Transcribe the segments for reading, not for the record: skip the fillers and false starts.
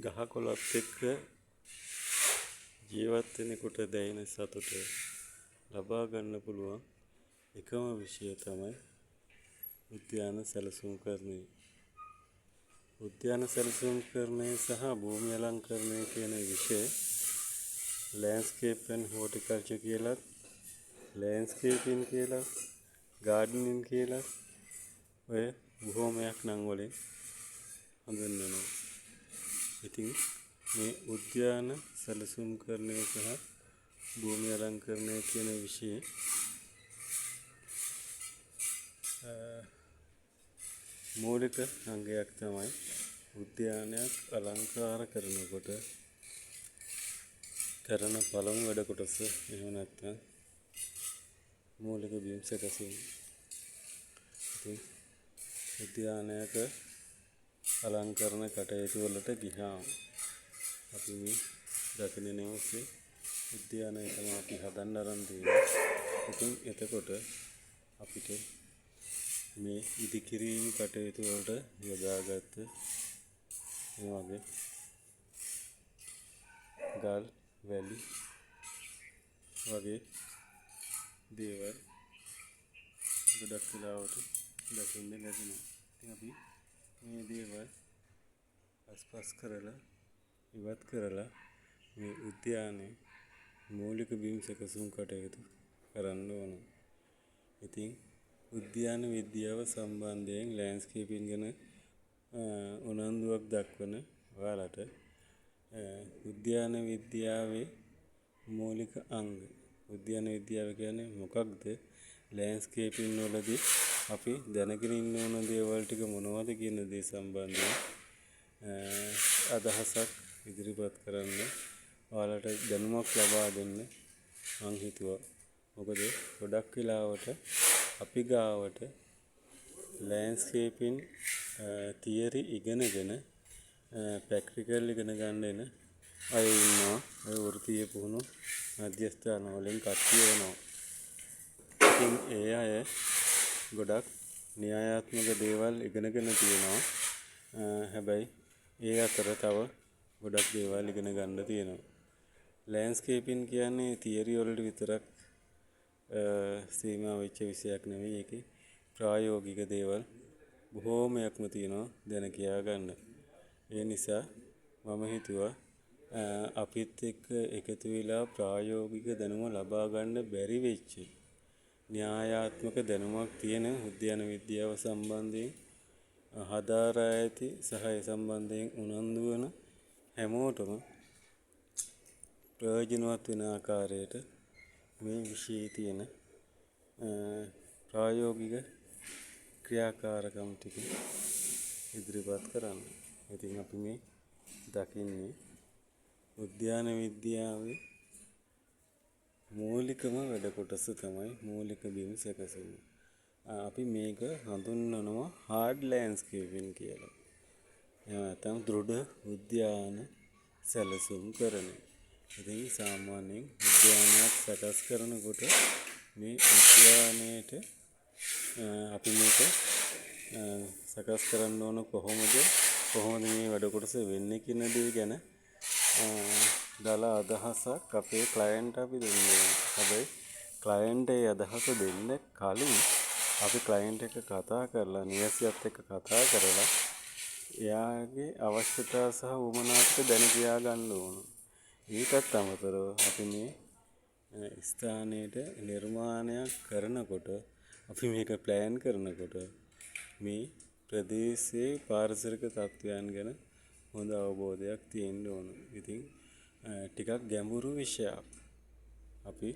ගහකොළත් එක්ක ජීවත් වෙනකොට දැනෙන සතුට ලබා ගන්න පුළුවන් එකම විෂය තමයි උද්‍යාන සැලසුම්කරණය. උද්‍යාන සැලසුම්කරණය සහ භූමි අලංකරණය කියන විෂය ලෑන්ඩ්ස්කේප් ඇන්ඩ් හෝටිකල්චර් කියලා, ලෑන්ඩ්ස්කේපින් කියලා, ගාඩනින් කියලා ඔය බොහෝමයක් නම් වලින් හඳුන්වනවා. ඉතින් මේ උද්‍යාන සැලසුම්කරණය සහ භූමි අලංකරණය කියන විෂය මූලික අංගයක් තමයි උද්‍යානයක් අලංකාර කරනකොට කරන පළමු වැඩ කොටස. එහෙම නැත්නම් මූලික බිම් සැකසීම. ඉතින් උද්‍යානයක අලංකරණ කටයුතු වලට ගියාම අපි මේ දකින නිවසේ උද්‍යානය තමයි අපි හදන්න අරන් තියෙන්නේ. ඉතින් එතකොට අපිට මේ ඉදිකිරීම් කටයුතු වලට යොදාගත්ත මේ වගේ ගල් වැලි වගේ දේවල් ගොඩක් වෙලාවට දකින්න ලැබෙනවා. ඉතින් අපි මේ දේවල් අස්පස් කරලා ඉවත් කරලා මේ උද්‍යානයේ මූලික බිම් සැකසුම් කටයුතු කරන්න ඕන. ඉතින් උද්‍යාන විද්‍යාව සම්බන්ධයෙන් ලෑන්ඩ්ස්කේපින් ගැන උනන්දුවක් දක්වන ඔයාලට උද්‍යාන විද්‍යාවේ මූලික අංග, උද්‍යාන විද්‍යාව කියන්නේ මොකක්ද, ලෑන්ඩ්ස්කේපින් වලදී අපි දැනගෙන ඉන්න ඕන දේවල් ටික මොනවද කියන දේ සම්බන්ධයෙන් අදහසක් ඉදිරිපත් කරන්න ඔයාලට දැනුමක් ලබා දෙන්න මං හිතුවා. මොකද ගොඩක් වෙලාවට අපි ගාවට ලෑන්ඩ්ස්කේපින් තියරි ඉගෙනගෙන ප්‍රැක්ටිකල් ඉගෙන ගන්න එන අය ඉන්නවා. ඔය වෘත්තීය පුහුණු මධ්‍යස්ථාන වලින් කට්ටිය වෙනවා. ඉතින් ඒ අය ගොඩක් න්‍යායාත්මක දේවල් ඉගෙනගෙන තියෙනවා. හැබැයි ඒ අතර තව ගොඩක් දේවල් ඉගෙන ගන්න තියෙනවා. ලෑන්ඩ්ස්කේපින් කියන්නේ තියරි වලට විතරක් සීමා වෙච්ච විෂයක් නෙවෙයි. ඒකේ ප්‍රායෝගික දේවල් බොහෝමයක්ම තියෙනවා දැන කියා ගන්න. ඒ නිසා මම හිතුවා අපිත් එක්ක එකතු වෙලා ප්‍රායෝගික දැනුම ලබා ගන්න බැරි වෙච්ච න්‍යායාත්මක දැනුමක් තියෙන උද්‍යාන විද්‍යාව සම්බන්ධයෙන් හදාරා ඇති සහ ඒ සම්බන්ධයෙන් උනන්දු වන හැමෝටම ප්‍රයෝජනවත් වෙන ආකාරයට මේ විෂයේ තියෙන ප්‍රායෝගික ක්‍රියාකාරකම් ටික ඉදිරිපත් කරන්න. ඉතින් අපි මේ දකින්නේ උද්‍යාන විද්‍යාවේ මූලිකම වැඩ කොටස තමයි මූලික බිම් සැකසීම. අපි මේක හඳුන්වනවා හાર્ඩ් ලෑන්ඩ්ස්කේපින් කියලා. එහෙම නැත්නම් දෘಢ උද්‍යාන සැලසුම්කරණය. ඉතින් සාමාන්‍යයෙන් උද්‍යානයක් සකස් කරනකොට මේ උද්‍යානයේට අපි මේක සකස් කරන්න ඕන කොහොමද මේ වැඩ කොටස වෙන්නේ කියන දේ ගැන දල අදහසක් අපේ ක්ලයන්ට් අපි දෙන්නේ. හැබැයි ක්ලයන්ට් ඒ අදහස දෙන්න කලින් අපි ක්ලයන්ට් එක කතා කරලා නිවැසියත් එක්ක කතා කරලා එයාගේ අවශ්‍යතා සහ උවමනා ටික දැන කියා ගන්න ඕන. ඊටත් අමතරව අපි මේ ස්ථානයේට නිර්මාණයක් කරනකොට අපි මේක ප්ලෑන් කරනකොට මේ ප්‍රදේශයේ පාරිසරික තත්ත්වයන් ගැන හොඳ අවබෝධයක් තියෙන්න ඕන. ඉතින් ටිකක් ගැඹුරු විෂයක්. අපි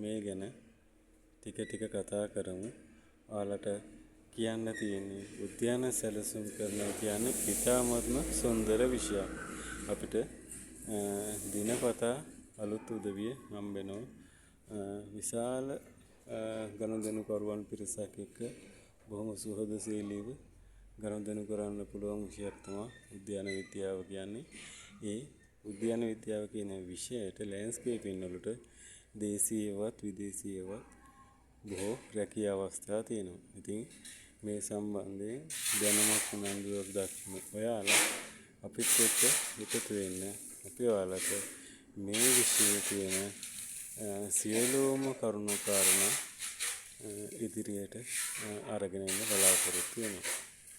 මේ ගැන ටික කතා කරමු. ඔයාලට කියන්න තියෙන්නේ උද්‍යාන සැලසුම් කරනවා කියන්නේ ඉතාමත්ම සුන්දර විෂයක්. අපිට දිනපතා අලුත් උදවිය හම්බ වෙනවා. විශාල ගනුදෙනුකරුවන් පිරිසක් එක්ක බොහොම සුහදශීලීව ගනුදෙනු කරන්න පුළුවන් විෂයක් තමයි උද්‍යාන විද්‍යාව කියන්නේ. ඒ උද්‍යාන විද්‍යාව කියන විෂයට ලෑන්ඩ්ස්කේපින් වලට දේශීයවත් විදේශීයවත් බොහෝ රැකිය අවස්ථා තියෙනවා. ඉතින් මේ සම්බන්ධයෙන් දැනුමක් උනන්දුවක් දක්වන ඔයාලා අපිත් එක්ක එකතු වෙන්න. අපි ඔයාලට මේ විශ්වයේ තියෙන සියලුම කරුණු කාරණා ඉදිරියට අරගෙන යන්න බලාපොරොත්තු වෙනවා.